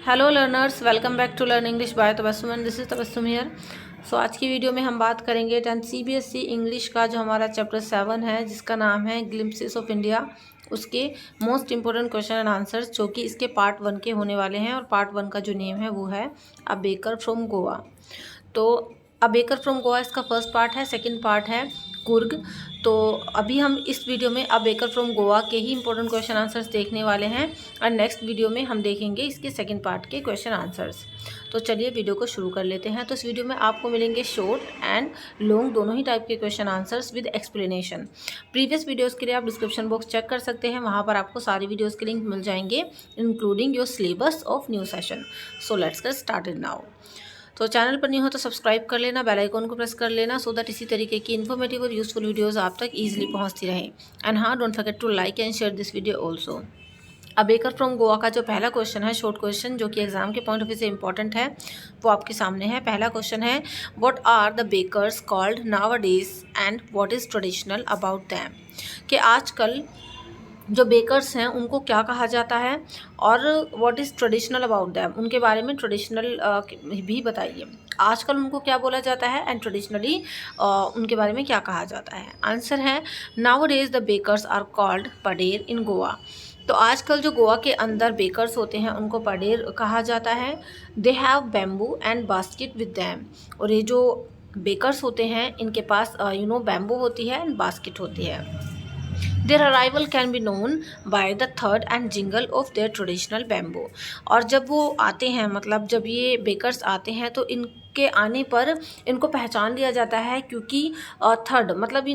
Hello learners, welcome back to learn English by Tabassum and this is Tabassum here. So आज की video में हम बात करेंगे 10th CBSE इंग्लिश का जो हमारा चैप्टर 7 है, जिसका नाम है ग्लिम्पसेस ऑफ इंडिया। उसके most important question and answers, जो कि इसके पार्ट 1 के होने वाले हैं। और पार्ट 1 का जो नेम है वो है अ बेकर फ्रॉम गोवा। तो अ बेकर फ्रॉम गोवा इसका फर्स्ट पार्ट है। सेकंड पार्ट है कुर्ग। तो अभी हम इस वीडियो में अ बेकर फ्रॉम गोवा के ही इंपॉर्टेंट क्वेश्चन आंसर्स देखने वाले हैं, और नेक्स्ट वीडियो में हम देखेंगे इसके सेकंड पार्ट के क्वेश्चन आंसर्स। तो चलिए वीडियो को शुरू कर लेते हैं। तो इस वीडियो में आपको मिलेंगे शॉर्ट एंड लॉन्ग दोनों ही टाइप के question answers with explanation. Previous videos के लिए आप डिस्क्रिप्शन बॉक्स चेक कर सकते हैं, वहाँ पर आपको सारी वीडियोज़ के लिंक मिल जाएंगे, including your syllabus of new session. So let's get started now. तो चैनल पर नहीं हो तो सब्सक्राइब कर लेना, बेल आइकॉन को प्रेस कर लेना, सो दैट इसी तरीके की इन्फॉर्मेटिव और यूजफुल वीडियोस आप तक इजीली पहुंचती रहें। एंड हाँ, don't forget to like and share this video also. अब बेकर फ्रॉम गोवा का जो पहला क्वेश्चन है, शॉर्ट क्वेश्चन, जो कि एग्जाम के पॉइंट ऑफ व्यू से इंपॉर्टेंट है, वो आपके सामने है। पहला क्वेश्चन है, what are the bakers called nowadays and what is traditional about them. कि आजकल जो बेकर्स हैं उनको क्या कहा जाता है, और what is traditional about them, उनके बारे में ट्रेडिशनल भी बताइए। आजकल उनको क्या बोला जाता है एंड ट्रेडिशनली उनके बारे में क्या कहा जाता है। आंसर है, nowadays the bakers are called pader in Goa. तो आजकल जो गोवा के अंदर बेकर्स होते हैं उनको पडेर कहा जाता है। They have bamboo and basket with them. और ये जो बेकर्स होते हैं इनके पास बैम्बू होती है एंड बास्केट होती है। Their arrival can be known by the thud and jingle of their traditional bamboo। और जब वो आते हैं, मतलब जब ये बेकर्स आते हैं, तो इनके आने पर इनको पहचान लिया जाता है, क्योंकि थर्ड मतलब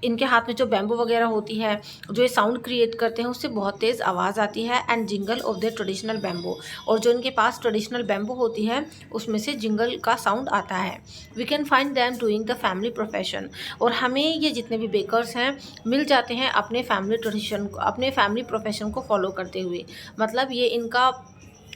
इनके हाथ में जो बैम्बू वगैरह होती है, जो ये साउंड क्रिएट करते हैं, उससे बहुत तेज़ आवाज़ आती है। And jingle of their traditional bamboo, और जो इनके पास ट्रेडिशनल बैम्बू होती है उसमें से जिंगल का साउंड आता है। We can find them doing the family profession. और हमें ये जितने भी बेकर्स हैं मिल जाते हैं अपने फैमिली ट्रेडिशन को, अपने फैमिली प्रोफेशन को फॉलो करते हुए। मतलब ये इनका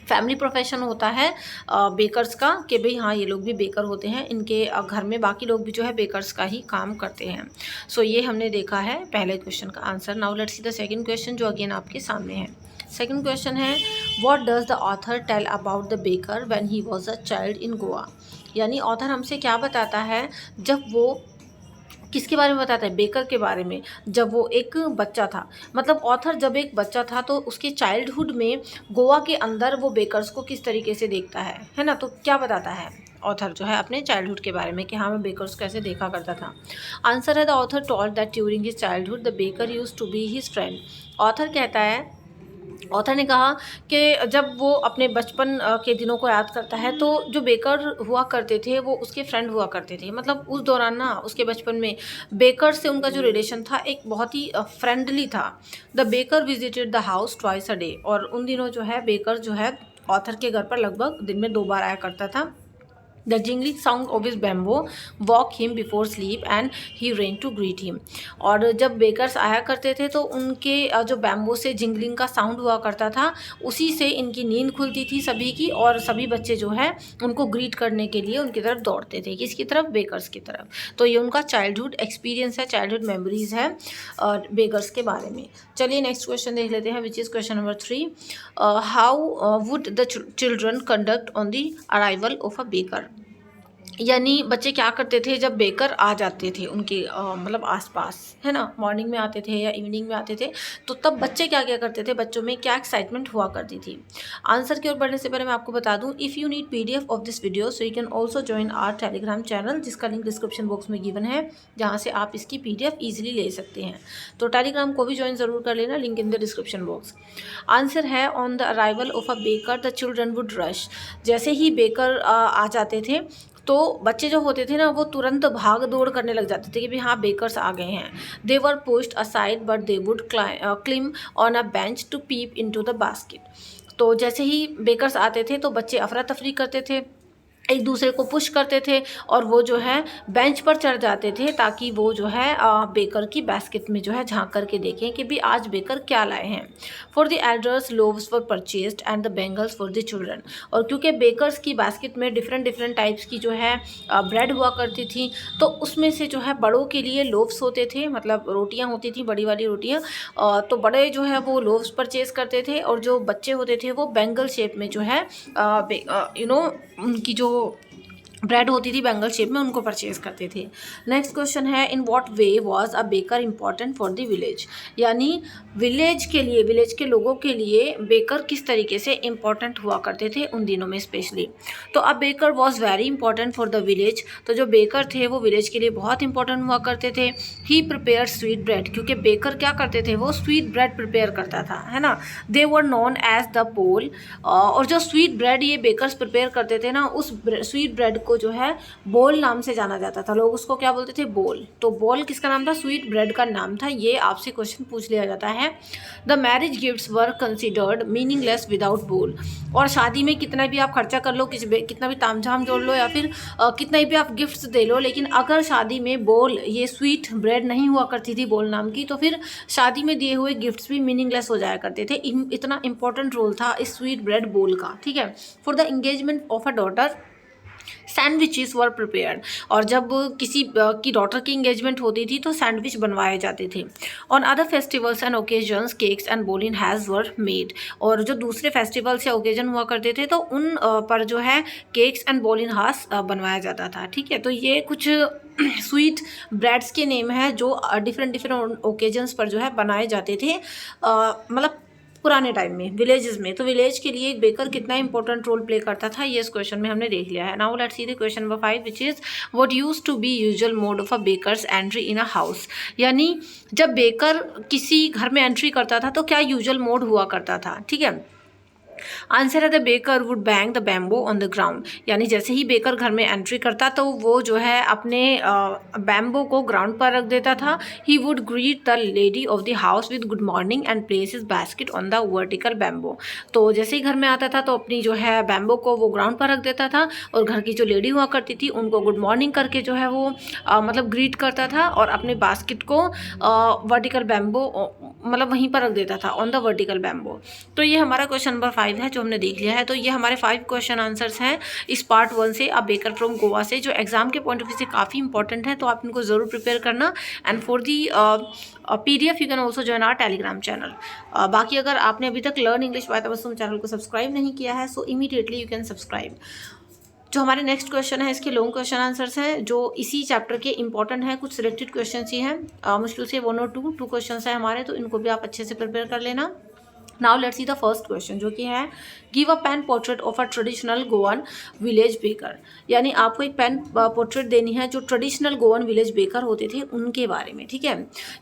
फैमिली प्रोफेशन होता है बेकर्स का, कि भाई हाँ, ये लोग भी बेकर होते हैं। इनके घर में बाकी लोग भी जो है बेकर्स का ही काम करते हैं। सो ये हमने देखा है पहले क्वेश्चन का answer. Now let's see the second question, जो अगेन आपके सामने है। सेकंड क्वेश्चन है, what does the author tell about the baker when he was a child in Goa. यानी ऑथर हमसे क्या बताता है, जब वो किसके बारे में बताता है, बेकर के बारे में, जब वो एक बच्चा था। मतलब ऑथर जब एक बच्चा था तो उसके चाइल्डहुड में गोवा के अंदर वो बेकर्स को किस तरीके से देखता है ना। तो क्या बताता है ऑथर जो है अपने चाइल्डहुड के बारे में, कि हाँ, मैं बेकर्स कैसे देखा करता था। आंसर है, the author told that during his childhood the baker used to be his friend. Author कहता है, ऑथर ने कहा कि जब वो अपने बचपन के दिनों को याद करता है, तो जो बेकर हुआ करते थे वो उसके फ्रेंड हुआ करते थे। मतलब उस दौरान ना, उसके बचपन में बेकर से उनका जो रिलेशन था एक बहुत ही फ्रेंडली था। The baker visited the house twice a day. और उन दिनों जो है बेकर जो है ऑथर के घर पर लगभग दिन में 2 बार आया करता था। The jingling sound of his bamboo woke him before sleep and he ran to greet him। और जब बेकर्स आया करते थे तो उनके जो बैम्बो से जिंगलिंग का साउंड हुआ करता था, उसी से इनकी नींद खुलती थी सभी की, और सभी बच्चे जो है उनको ग्रीट करने के लिए उनकी तरफ दौड़ते थे। किसकी तरफ? बेकर्स की तरफ। तो ये उनका चाइल्डहुड एक्सपीरियंस है, चाइल्डहुड मेमोरीज है बेकर्स के बारे में। चलिए नेक्स्ट क्वेश्चन देख लेते हैं, which is question number 3। How would the children conduct on the arrival of a baker. यानी बच्चे क्या करते थे जब बेकर आ जाते थे उनके मतलब आसपास, है ना, मॉर्निंग में आते थे या इवनिंग में आते थे, तो तब बच्चे क्या क्या करते थे, बच्चों में क्या एक्साइटमेंट हुआ करती थी। आंसर की ओर बढ़ने से पहले मैं आपको बता दूं, if you need PDF of this video, so you can also join our Telegram channel, जिसका लिंक डिस्क्रिप्शन बॉक्स में गिवन है, जहाँ से आप इसकी PDF ईजिली ले सकते हैं। तो टेलीग्राम को भी ज्वाइन ज़रूर कर लेना, link in the description box. Answer है, on the arrival of a baker the children would rush. जैसे ही बेकर आ जाते थे तो बच्चे जो होते थे ना, वो तुरंत भाग दौड़ करने लग जाते थे कि भाई हाँ, बेकर्स आ गए हैं। They were pushed aside but they would climb on a bench to peep into the basket. तो जैसे ही बेकर्स आते थे तो बच्चे अफरा तफरी करते थे, एक दूसरे को पुश करते थे और वो जो है बेंच पर चढ़ जाते थे ताकि वो जो है बेकर की बास्केट में जो है झांक करके देखें कि भी आज बेकर क्या लाए हैं। For the elders loaves were purchased and the bangles for the children. और क्योंकि बेकर्स की बास्केट में डिफरेंट डिफरेंट टाइप्स की जो है ब्रेड हुआ करती थी, तो उसमें से जो है बड़ों के लिए लोव्स होते थे, मतलब रोटियां होती थी, बड़ी वाली रोटियां। तो बड़े जो है वो लोव्स परचेज करते थे और जो बच्चे होते थे वो बेंगल शेप में जो है उनकी जो ब्रेड होती थी बेंगल शेप में, उनको परचेज करते थे। नेक्स्ट क्वेश्चन है, in what way was a baker important for the village. यानी विलेज के लिए, विलेज के लोगों के लिए बेकर किस तरीके से इंपॉर्टेंट हुआ करते थे उन दिनों में स्पेशली। तो a baker was very important for the village. तो जो बेकर थे वो विलेज के लिए बहुत इंपॉर्टेंट हुआ करते थे। ही प्रिपेयर स्वीट ब्रेड, क्योंकि बेकर क्या करते थे, वो स्वीट ब्रेड प्रिपेयर करता था, है ना। दे वर नोन एज द बोल। और जो स्वीट ब्रेड ये बेकर्स प्रिपेयर करते थे ना, उस स्वीट ब्रेड को जो है बोल नाम से जाना जाता था। लोग उसको क्या बोलते थे, बोल। तो बोल किसका नाम था, स्वीट ब्रेड का नाम था। ये आपसे क्वेश्चन पूछ लिया जाता है। The marriage gifts were considered meaningless without बोल। और शादी में कितना भी आप खर्चा कर लो, कितना भी तामझाम जोड़ लो या फिर कितना भी आप गिफ्ट्स दे लो, लेकिन अगर शादी में बोल, ये स्वीट ब्रेड नहीं हुआ करती थी बोल नाम की, तो फिर शादी में दिए हुए गिफ्ट्स भी मीनिंगलेस हो जाया करते थे। इतना इंपॉर्टेंट रोल था इस स्वीट ब्रेड बोल का, ठीक है। For the engagement of a daughter sandwiches were prepared. और जब किसी की डॉटर की इंगेजमेंट होती थी तो सैंडविच बनवाए जाते थे। On other festivals and occasions cakes and बोल इन हैज़ वर मेड। और जो दूसरे फेस्टिवल्स या ओकेजन हुआ करते थे तो उन पर जो है केक्स एंड बोल इन हास बनवाया जाता था, ठीक है। तो ये कुछ स्वीट ब्रेड्स के नेम है जो डिफरेंट डिफरेंट ओकेजन्स पर जो है बनाए जाते थे, मतलब पुराने टाइम में विलेजेस में। तो विलेज के लिए एक बेकर कितना इंपॉर्टेंट रोल प्ले करता था, ये इस क्वेश्चन में हमने देख लिया है। Now let's see the question number 5 which is what used to be usual mode of a baker's entry in a house. यानी जब बेकर किसी घर में एंट्री करता था तो क्या यूजुअल मोड हुआ करता था, ठीक है। आंसर है the baker would bang the bamboo on the ground. यानी जैसे ही बेकर घर में एंट्री करता तो वो जो है अपने बैम्बो को ग्राउंड पर रख देता था। He would greet the lady of the house with good morning and place his basket on the vertical bamboo. तो जैसे ही घर में आता था तो अपनी जो है बैम्बो को वो ग्राउंड पर रख देता था और घर की जो लेडी हुआ करती थी उनको गुड मॉर्निंग करके जो है वो मतलब ग्रीट करता था और अपने बास्केट को वर्टिकल बैम्बो मतलब वहीं पर रख देता था, ऑन द वर्टिकल बैम्बो। तो ये हमारा क्वेश्चन नंबर 5 है जो हमने देख लिया है। तो ये हमारे 5 क्वेश्चन आंसर्स हैं इस पार्ट 1 से, अ बेकर फ्रॉम गोवा से, जो एग्जाम के पॉइंट ऑफ व्यू से काफ़ी इंपॉर्टेंट है। तो आप इनको ज़रूर प्रिपेयर करना। And for the PDF you can also join our Telegram channel. बाकी अगर आपने अभी तक learn English by Tabassum channel को सब्सक्राइब नहीं किया है so immediately you can subscribe. जो हमारे नेक्स्ट क्वेश्चन है इसके लॉन्ग क्वेश्चन आंसर्स हैं जो इसी चैप्टर के इंपॉर्टेंट हैं, कुछ सिलेक्टेड क्वेश्चन ही हैं, मुश्किल से 1 और 2 क्वेश्चन हैं हमारे, तो इनको भी आप अच्छे से प्रिपेयर कर लेना। Now let's see the first question जो कि है give a pen portrait of a traditional Goan village baker. यानी आपको एक पेन पोर्ट्रेट देनी है जो ट्रेडिशनल गोवन विलेज बेकर होते थे उनके बारे में, ठीक है।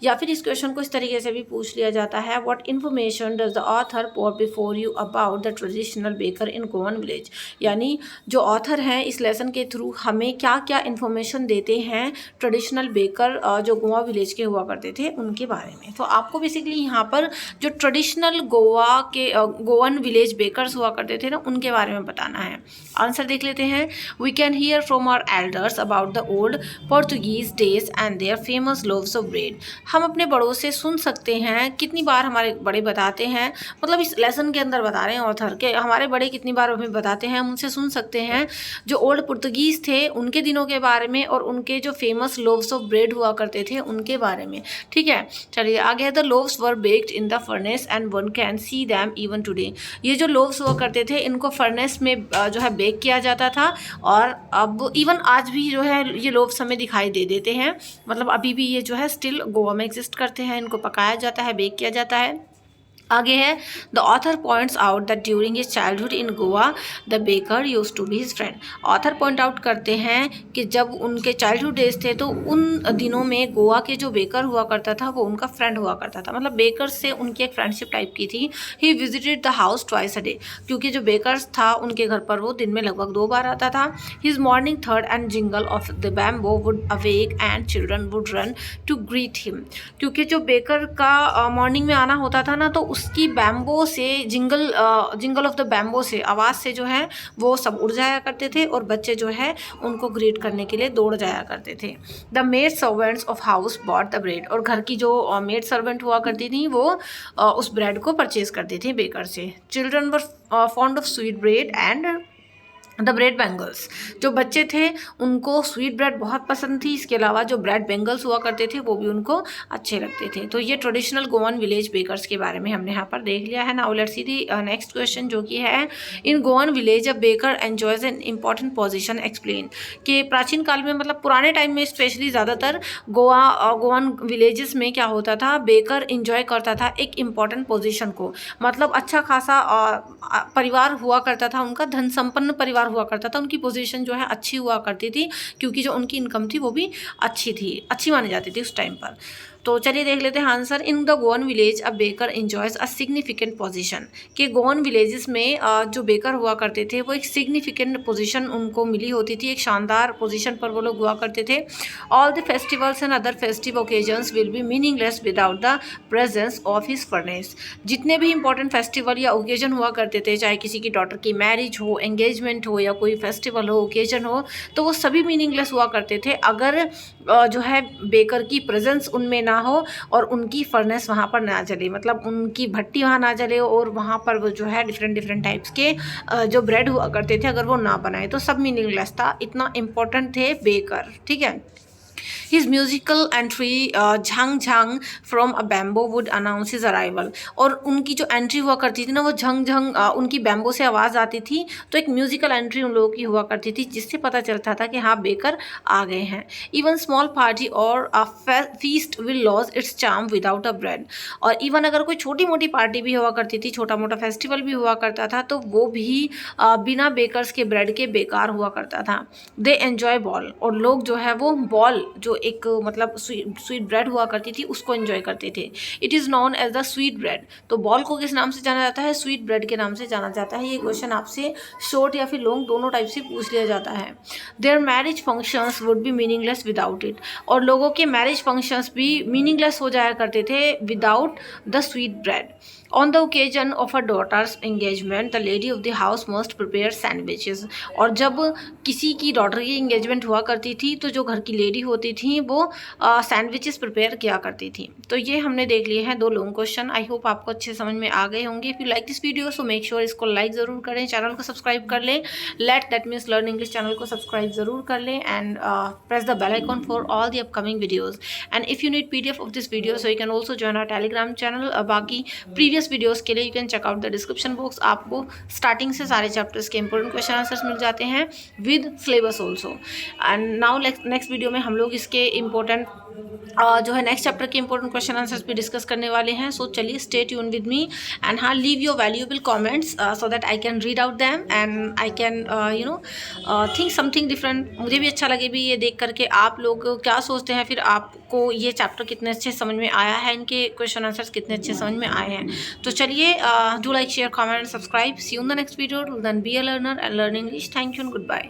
या फिर इस क्वेश्चन को इस तरीके से भी पूछ लिया जाता है, what information does the author pour before you about the traditional baker in Goan village. यानी जो ऑथर हैं इस लेसन के थ्रू हमें क्या क्या इन्फॉर्मेशन देते हैं ट्रेडिशनल बेकर जो गोवा विलेज के हुआ करते थे उनके बारे में। तो आपको बेसिकली यहाँ पर जो ट्रेडिशनल गोवा के गोवन विलेज बेकर्स हुआ करते थे ना उनके बारे में बताना है। आंसर देख लेते हैं। We can hear from our elders about the old Portuguese days and their famous loaves of bread. हम अपने बड़ों से सुन सकते हैं, कितनी बार हमारे बड़े बताते हैं, मतलब इस लेसन के अंदर बता रहे हैं ऑथर के, हमारे बड़े कितनी बार हमें बताते हैं, हम उनसे सुन सकते हैं जो ओल्ड पुर्तगीज़ थे उनके दिनों के बारे में और उनके जो फेमस लोव्स ऑफ ब्रेड हुआ करते थे उनके बारे में, ठीक है। चलिए आगे, the loaves were baked in the furnace and one can see them even today. ये जो लोव्स हुआ करते थे इनको फर्नेस में जो है बेक किया जाता था और अब इवन आज भी जो है ये लोव्स हमें दिखाई दे देते हैं, मतलब अभी भी ये जो है स्टिल गोवा में एग्जिस्ट करते हैं, इनको पकाया जाता है, बेक किया जाता है। आगे है the author points out that during his childhood in Goa the baker use to be his friend. Author point out करते हैं कि जब उनके चाइल्डहुड डेज थे तो उन दिनों में गोवा के जो बेकर हुआ करता था वो उनका फ्रेंड हुआ करता था, मतलब बेकर से उनकी एक फ्रेंडशिप टाइप की थी। He visited the house twice a day, क्योंकि जो बेकर्स था उनके घर पर वो दिन में लगभग 2 बार आता था। His morning third and jingle of the bamboo would awake and children would run to greet him. क्योंकि जो बेकर का मॉर्निंग में आना होता था ना तो उसकी बैम्बो से जिंगल ऑफ द बैम्बो से आवाज़ से जो है वो सब उड़ जाया करते थे और बच्चे जो है उनको ग्रीट करने के लिए दौड़ जाया करते थे। The made servants of house bought the bread, और घर की जो मेड सर्वेंट हुआ करती थी वो उस ब्रेड को परचेज करती थी बेकर से। Children were fond of sweet bread and the bread bangles, जो बच्चे थे उनको स्वीट ब्रेड बहुत पसंद थी, इसके अलावा जो ब्रेड बैंगल्स हुआ करते थे वो भी उनको अच्छे लगते थे। तो ये ट्रेडिशनल गोवन विलेज बेकर्स के बारे में हमने यहाँ पर देख लिया है। Now let's see the next question, जो कि है in Goan village a baker enjoys an important position explain, कि प्राचीन काल में मतलब पुराने टाइम में स्पेशली ज़्यादातर गोवन विलेजेस में क्या होता था, बेकर इंजॉय करता था एक इम्पॉर्टेंट पोजीशन को, मतलब अच्छा खासा परिवार हुआ करता था उनका, धन संपन्न परिवार हुआ करता था, उनकी पोजीशन जो है अच्छी हुआ करती थी क्योंकि जो उनकी इनकम थी वो भी अच्छी मानी जाती थी उस टाइम पर। तो चलिए देख लेते हैं answer. In the Goan village a baker enjoys a significant position, कि गोवन विलेजेस में जो बेकर हुआ करते थे वो एक सिग्निफिकेंट पोजीशन उनको मिली होती थी, एक शानदार पोजीशन पर वो लोग हुआ करते थे। All the festivals and other festive occasions will be meaningless without the presence of his furnace, जितने भी इंपॉर्टेंट फेस्टिवल या ओकेजन हुआ करते थे, चाहे किसी की डॉटर की मैरिज हो, एंगेजमेंट हो या कोई फेस्टिवल हो, ओकेजन हो, तो वो सभी मीनिंगलेस हुआ करते थे अगर जो है बेकर की प्रेजेंस उनमें ना हो और उनकी फर्नेस वहाँ पर ना जले, मतलब उनकी भट्टी वहाँ ना जले और वहाँ पर वो जो है डिफरेंट टाइप्स के जो ब्रेड हुआ करते थे अगर वो ना बनाए तो सब मीनिंगलेस था, इतना इम्पोर्टेंट थे बेकर। ठीक है। His musical entry Jhang Jhang from a bamboo would announce his arrival, और उनकी जो एंट्री हुआ करती थी ना वो झंग झंग उनकी बैम्बो से आवाज़ आती थी, तो एक म्यूजिकल एंट्री उन लोगों की हुआ करती थी जिससे पता चलता था कि हाँ बेकर आ गए हैं। इवन स्मॉल पार्टी और अ feast will loss it's charm without a bread, और इवन अगर कोई छोटी मोटी पार्टी भी हुआ करती थी, छोटा मोटा फेस्टिवल भी हुआ करता था, तो वो भी बिना बेकर्स के ब्रेड के बेकार हुआ करता था। दे एन्जॉय बॉल, और लोग जो है वो बॉल जो एक मतलब स्वीट ब्रेड हुआ करती थी उसको एंजॉय करते थे। It is known as the sweet bread, तो बॉल को किस नाम से जाना जाता है, स्वीट ब्रेड के नाम से जाना जाता है। ये क्वेश्चन आपसे शॉर्ट या फिर लॉन्ग दोनों टाइप से पूछ लिया जाता है। There marriage functions would be meaningless without it, और लोगों के मैरिज फंक्शंस भी मीनिंगलेस हो जाया करते थे without the sweet bread. On the occasion of her daughter's engagement, the lady of the house must prepare sandwiches, और जब किसी की डॉटर की इंगेजमेंट हुआ करती थी तो जो घर की लेडी होती थी वो सैंडविचेस प्रिपेयर किया करती थी। तो ये हमने देख लिए हैं दो लॉन्ग क्वेश्चन। आई होप आपको अच्छे समझ में आ गए होंगे। If you like this video so make sure इसको लाइक ज़रूर करें, चैनल को सब्सक्राइब कर लें, that means learn English channel को सब्सक्राइब ज़रूर कर लें, and press the bell icon for all the upcoming videos. And if you need PDF of this video so you can also join our Telegram channel. बाकी previous videos के लिए you can check out the description box, आपको starting से सारे chapters के important question answers मिल जाते हैं with syllabus also. And now next video में हम लोग इसके इंपॉर्टेंट जो है नेक्स्ट चैप्टर के इंपॉर्टेंट क्वेश्चन आंसर्स भी डिस्कस करने वाले हैं। सो चलिए stay tuned with me, and हाँ leave your valuable comments so that I can read out them and I can think something different. मुझे भी अच्छा लगे भी ये देख करके आप लोग क्या सोचते हैं, फिर आपको ये चैप्टर कितने अच्छे समझ में आया है, इनके क्वेश्चन आंसर्स कितने अच्छे समझ में आए हैं। तो चलिए do like share comment subscribe, see you in the next video, till then be a learner and learn English. Thank you and good bye.